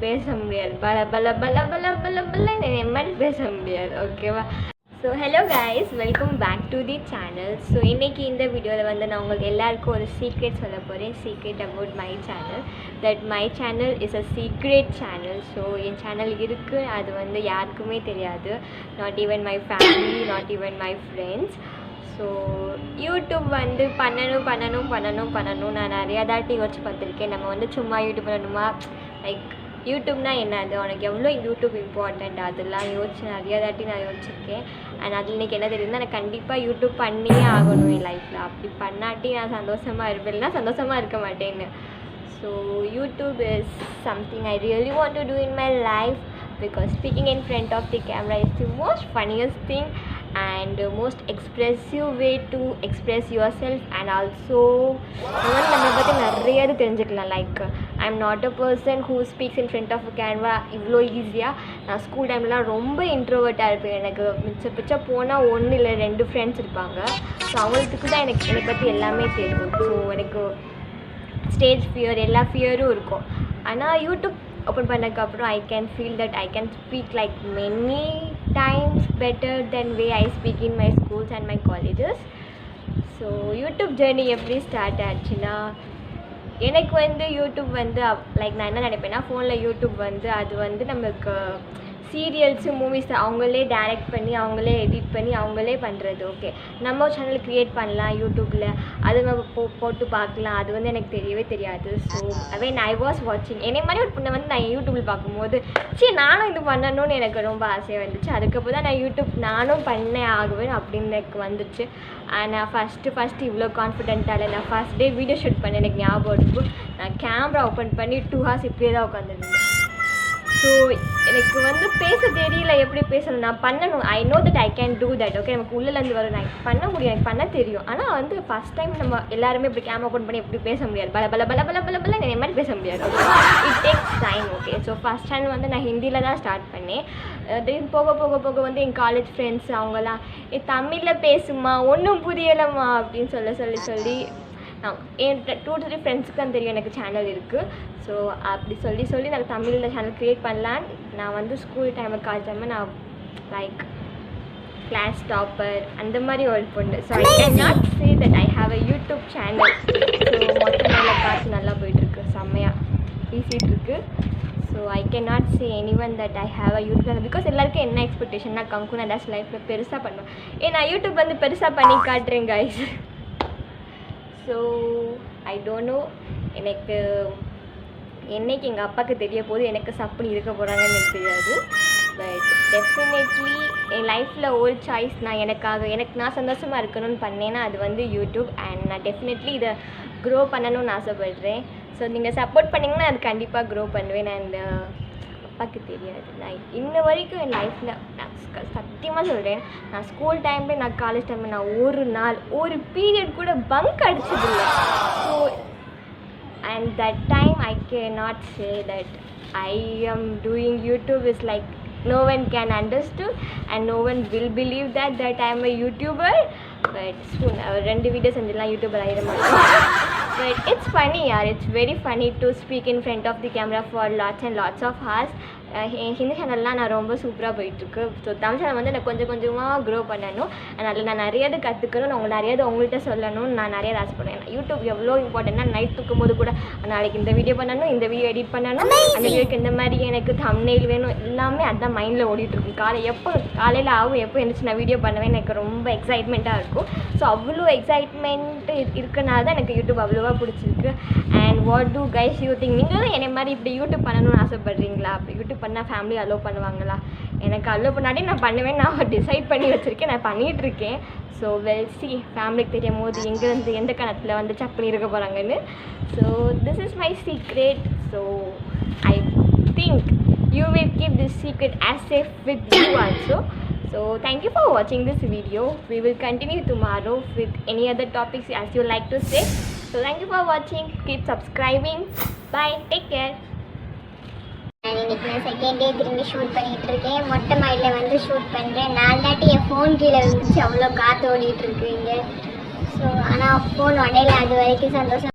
பேச முடியாது. பல பல பல பல பல பல என் மாதிரி பேச முடியாது. ஓகேவா? So hello guys, welcome back to the channel. So இன்றைக்கி இந்த வீடியோவில் வந்து நான் உங்களுக்கு எல்லாருக்கும் ஒரு சீக்ரெட் சொல்ல போகிறேன். Secret about my channel. That my channel is a secret channel. So N channel இருக்குது, அது வந்து யாருக்குமே தெரியாது. Not even my family, not even my friends. So YouTube வந்து பண்ணணும் நான் நிறையா தாட்டி யோசிச்சு பார்த்துருக்கேன். நம்ம வந்து சும்மா யூடியூப் பண்ணணுமா, லைக் யூடியூப்னா என்ன, அது உனக்கு எவ்வளோ யூடியூப் இம்பார்ட்டண்ட், அதெல்லாம் யோசிச்சு நிறையா தாட்டி நான் யோசிச்சிருக்கேன். அண்ட் அது இன்றைக்கி என்ன தெரியுதுன்னா, எனக்கு கண்டிப்பாக யூடியூப் பண்ணியே ஆகணும் என் லைஃப்பில். அப்படி பண்ணாட்டி நான் சந்தோஷமாக இருப்பேன், இல்லைனா சந்தோஷமாக இருக்க மாட்டேன்னு. So YouTube is something I really want to do in my life, because speaking in front of the camera is the most funniest thing and most expressive way to express yourself. And also நம்ம பற்றி நிறைய தெரிஞ்சுக்கலாம். Like I am not a person who speaks in front of a camera இவ்வளோ ஈஸியாக. நான் school டைம்லாம் ரொம்ப இன்ட்ரோவர்ட்டாக இருப்பேன். எனக்கு மிச்ச போனால் 1 இல்லை 2 ஃப்ரெண்ட்ஸ் இருப்பாங்க. ஸோ அவங்களுக்கு தான் என்னை பற்றி எல்லாமே தெரியும். ஸோ எனக்கு ஸ்டேஜ் ஃபியர், எல்லா ஃபியரும் இருக்கும். ஆனால் யூடியூப் open பண்ணதுக்கப்புறம் I can feel that I can speak like many times better than way I speak in my schools and my colleges. So YouTube journey எப்படி ஸ்டார்ட் ஆச்சுன்னா, எனக்கு வந்து யூடியூப் வந்து லைக் நான் என்ன நினைப்பேன்னா, ஃபோனில் யூடியூப் வந்து அது வந்து நமக்கு சீரியல்ஸு மூவிஸ் அவங்களே டைரக்ட் பண்ணி அவங்களே எடிட் பண்ணி அவங்களே பண்ணுறது. ஓகே, நம்ம சேனல் க்ரியேட் பண்ணலாம் யூடியூப்பில், அது நம்ம போட்டு பார்க்கலாம். அது வந்து எனக்கு தெரியவே தெரியாது. ஸோ வென் ஐ வாஸ் வாட்சிங், என்னை மாதிரி ஒரு பொண்ணை வந்து நான் யூடியூப்பில் பார்க்கும்போது நானும் இது பண்ணணும்னு எனக்கு ரொம்ப ஆசையாக வந்துச்சு. அதுக்கப்புறம் தான் நான் யூடியூப் நானும் பண்ணே ஆகுவேன் அப்படின்னு எனக்கு வந்துச்சு. நான் ஃபஸ்ட்டு இவ்வளோ கான்ஃபிடென்ட்டாக இல்லை. நான் ஃபஸ்ட் டே வீடியோ ஷூட் பண்ண எனக்கு ஞாபகம் இருக்கும். நான் கேமரா ஓப்பன் பண்ணி 2 hours இப்படியே தான் உட்காந்துருந்தேன். ஸோ எனக்கு வந்து பேச தெரியல, எப்படி பேசணும், நான் பண்ணணும். I know that I can do that. Okay, நமக்கு உள்ளேருந்து வரும், நான் பண்ண முடியும், எனக்கு பண்ண தெரியும். ஆனால் வந்து ஃபஸ்ட் டைம் நம்ம எல்லாருமே இப்படி கேமரா ஓப்பன் பண்ணி எப்படி பேச முடியாது, பல பல பல பல பல பல நிறைய மாதிரி பேச முடியாது. It takes time. Okay, so first time வந்து நான் ஹிந்தியில் தான் ஸ்டார்ட் பண்ணேன். தென் போக போக போக வந்து என் காலேஜ் ஃப்ரெண்ட்ஸ் அவங்களாம் தமிழில் பேசுமா, ஒன்றும் புரியலைம்மா அப்படின்னு சொல்லி என் 2-3 ஃப்ரெண்ட்ஸுக்கு தான் தெரியும் எனக்கு சேனல் இருக்குது. ஸோ அப்படி சொல்லி நான் தமிழில் சேனல் க்ரியேட் பண்ணலான்னு நான் வந்து ஸ்கூல் டைமில் காலேஜ் டைமில் நான் லைக் கிளாஸ் டாப்பர் அந்த மாதிரி ஒரு பொண்ணு. So I can not say that I have a YouTube channel. So மொத்த நாளில் காசு நல்லா போயிட்டுருக்கு, செம்மையாக பேசிகிட்ருக்கு. So I can not say any one that I have a YouTube channel. Because எல்லாருக்கும் என்ன எக்ஸ்பெக்டேஷன், நான் கங்குனா ஏதாச்சும் லைஃப்பில் பெருசாக பண்ணுவேன். நான் யூடியூப் வந்து பெருசாக பண்ணி காட்டுறேன் guys. So I don't know எனக்கு என்னைக்கு எங்கள் அப்பாவுக்கு தெரிய போது எனக்கு சப்புன்னு இருக்க போகிறாங்கன்னு எனக்கு தெரியாது. பட் டெஃபினெட்லி என் லைஃப்பில் ஒரு சாய்ஸ் எனக்கு நான் சந்தோஷமாக இருக்கணும்னு பண்ணேன்னா அது வந்து யூடியூப். அண்ட் நான் டெஃபினெட்லி இதை க்ரோ பண்ணணும்னு ஆசைப்பட்றேன். ஸோ நீங்கள் சப்போர்ட் பண்ணிங்கன்னா அது கண்டிப்பாக க்ரோ பண்ணுவேன். அண்ட் அப்பாவுக்கு தெரியாது. நான் இன்ன வரைக்கும் என் லைஃப்பில் நான் சத்தியமாக சொல்கிறேன், நான் ஸ்கூல் டைமில் நான் காலேஜ் டைமில் நான் ஒரு நாள் ஒரு பீரியட் கூட பங்க் அடிச்சதில்லை. So and that time I cannot say that I am doing YouTube is like no one can understood and no one will believe that I am a YouTuber. But soon 2 videos செஞ்சலாம் YouTuber ஆயிட மாட்டேன். But it's funny yaar, it's very funny to speak in front of the camera for lots and lots of hours. Hindi சேனல்லாம் நான் ரொம்ப சூப்பராக போயிட்டுருக்கு. So Tamil channel வந்து நான் கொஞ்சமாக க்ரோ பண்ணணும். அதில் நான் நிறையது கற்றுக்கணும், நான் நிறையது உங்கள்கிட்ட சொல்லணும்னு நான் நிறைய ஆசைப்படுறேன். யூடியூப் எவ்வளோ இம்பார்ட்டன்ட்னா, நைட் தூக்கும்போது கூட நாளைக்கு இந்த வீடியோ பண்ணணும், இந்த வீடியோ எடிட் பண்ணணும், அந்த வீடியோக்கு இந்த மாதிரி எனக்கு தம்ப்நெயில் வேணும், எல்லாமே அதுதான் மைண்டில் ஓடிட்டுருக்கு. காலையில் ஆகும் எப்போ எழுந்துச்சு நான் வீடியோ பண்ணுவேன், எனக்கு ரொம்ப எக்ஸைட்மெண்ட்டாக இருக்கும். ஸோ அவ்வளோ எக்ஸைட்மெண்ட்டு இருக்கனால தான் எனக்கு யூடியூப் அவ்வளோவா பிடிச்சிருக்கு. And what do guys you think? நீங்களும் என்னை மாதிரி இப்படி யூடியூப் பண்ணணும்னு ஆசைப்படுறீங்களா? அப்படி யூடியூப் பண்ணால் ஃபேமிலி அலோவ் பண்ணுவாங்களா? எனக்கு அலோவ் பண்ணாட்டி நான் பண்ணுவேன், நான் டிசைட் பண்ணி வச்சுருக்கேன், நான் பண்ணிகிட்ருக்கேன். ஸோ வெல் சி, ஃபேமிலிக்கு தெரியும் போது எங்கேருந்து எந்த கணத்தில் வந்து சப்பனி இருக்க போகிறாங்கன்னு. So this is my secret. So I think you will keep this secret as safe with you also. So thank you for watching this video. We will continue tomorrow with any other topics as you like to say. So thank you for watching. Keep subscribing. Bye. Take care. இன்னைக்கு நான் second day திரும்பி shoot பண்ணிட்டு இருக்கேன். மொட்டை மாடியில் வந்து shoot பண்ணுறேன். 4 தாட்டி என் ஃபோன் கீழே விழுந்துச்சு, அவ்வளோ காற்று ஓடிட்டு இருக்கு இங்கே. ஸோ ஆனால் ஃபோன் உடையில, அது வரைக்கும் சந்தோஷம்.